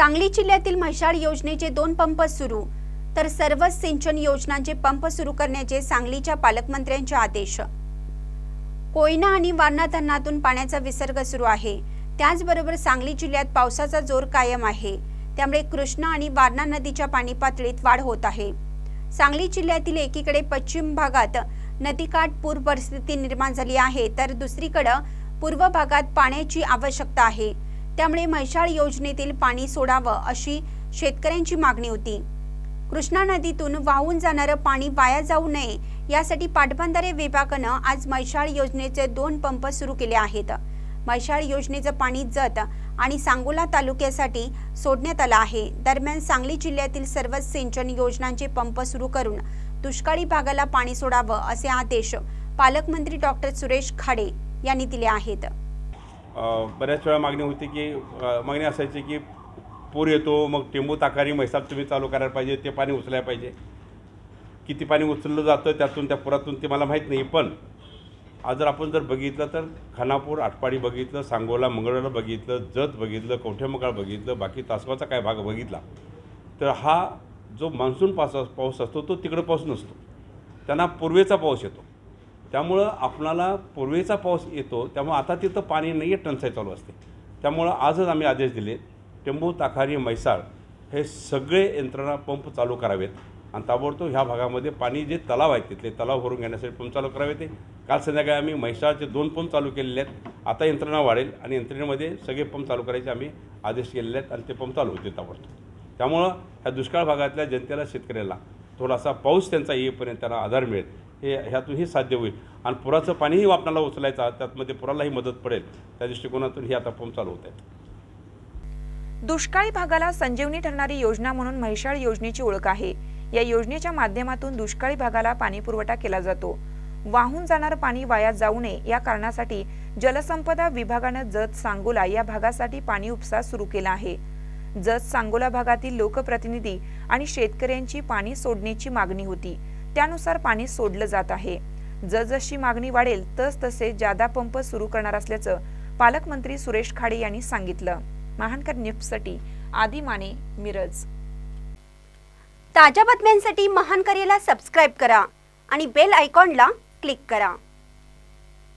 सांगली जिल्ह्यातील म्हैसाळ योजनेचे 2 पंप सुरू, तर सर्वच सिंचन योजनांचे पंप सुरू करण्याचे सांगलीच्या पालकमंत्र्यांचे आदेश। कोयना आणि वारणा धरणातून पाण्याचा विसर्ग सुरू आहे। त्याचबरोबर सांगली जिल्ह्यात पावसाचा जोर कायम आहे। त्यामुळे कृष्णा आणि वारणा नदीच्या पाणी पातळीत वाढ होत आहे। सांगली जिल्ह्यातील एकीकडे पश्चिम भागात नदीकाठ पूर परिस्थिती निर्माण झाली आहे, तर दुसरीकडे पूर्व भागात पाण्याची आवश्यकता आहे। त्यामुळे म्हैसाळ योजनेतील पाणी सोडावं अशी शेतकऱ्यांची मागणी होती। कृष्णा नदीतून वाहून जाणारे पाणी वाया जाऊ नये यासाठी पाटबंधारे विभागाने आज म्हैसाळ योजनेचे 2 पंप सुरू केले आहेत। म्हैसाळ योजनेचे पाणी जत आणि सांगोला तालुक्यासाठी सोडण्यात आले आहे। दरम्यान सांगली जिल्ह्यातील सर्वच सिंचन योजनांचे पंप सुरू करून दुष्काळी भागाला पाणी सोडावं असे आदेश पालकमंत्री डॉक्टर सुरेश खाडे यांनी दिले आहेत। बऱ्याच वेळा मागणी होती की मागणी असायची की पूर येतो, मग टेंबू ताकारी म्हैसाळ तुम्ही चालू करायला पाहिजे, ते पाणी उचलायला पाहिजे। किती पाणी उचललं जातं त्यातून त्या पुरातून ते मला माहीत नाही, पण आज जर आपण बघितलं तर खानापूर आटपाडी बघितलं, सांगोला मंगळवेढा बघितलं, जत बघितलं, कवठेमंकाळ बघितलं, बाकी तासगावचा काय भाग बघितला तर हा जो मान्सून पाऊस असतो तो तिकडे पाऊस नसतो, त्यांना पूर्वेचा पाऊस येतो। त्यामुळं आपणाला पूर्वेचा पाऊस येतो, त्यामुळे आता तिथं पाणी नाही आहे, टंचाई चालू असते। त्यामुळं आजच आम्ही आदेश दिले टेंबू ताकारी म्हैसाळ हे सगळे यंत्रणा पंप चालू करावेत आणि ताबडतोब ह्या भागामध्ये पाणी जे तलाव आहेत तिथले तलाव भरून घेण्यासाठी पंप चालू करावेत। काल संध्याकाळी आम्ही म्हैसाळचे 2 पंप चालू केलेले आहेत। आता यंत्रणा वाढेल आणि यंत्रणेमध्ये सगळे पंप चालू करायचे आम्ही आदेश केलेले आहेत आणि ते पंप चालू होते ताबडतोब। त्यामुळं ह्या दुष्काळ भागातल्या जनतेला, शेतकऱ्याला थोडासा पाऊस त्यांचा येईपर्यंत त्यांना आधार मिळेल, हे ह्यातूनही साध्य होईल आणि पुराचं पाणीही आपल्याला उचलायचं, त्यातमध्ये पुरालाही मदत पडेल, त्या दृष्टिकोनातून हे आता पंप चालू होत आहेत। दुष्काळी भागाला संजीवनी ठरणारी योजना म्हणून म्हैसाळ योजनेची ओळख आहे। या योजनेच्या माध्यमातून दुष्काळी भागाला पाणी पुरवठा केला जातो। वाहून जाणारे पाणी वाया जाऊ नये या कारणासाठी जलसंपदा विभागाने जत सांगोला या भागासाठी पाणी उपसा सुरू केला आहे। जत सांगोला भागातील लोकप्रतिनिधी आणि शेतकऱ्यांची पाणी सोडण्याची मागणी होती, त्यानुसार पाणी सोडलं जात आहे। जसजशी मागणी वाढेल तसतसे जादा पंप सुरू करणार असल्याचं पालकमंत्री सुरेश खाडे यांनी सांगितलं। महानकर न्यूजसाठी आदी माने, मिरज। ताज्या बातम्यांसाठी महानकरेला सबस्क्राइब करा आणि बेल आयकॉनला क्लिक करा।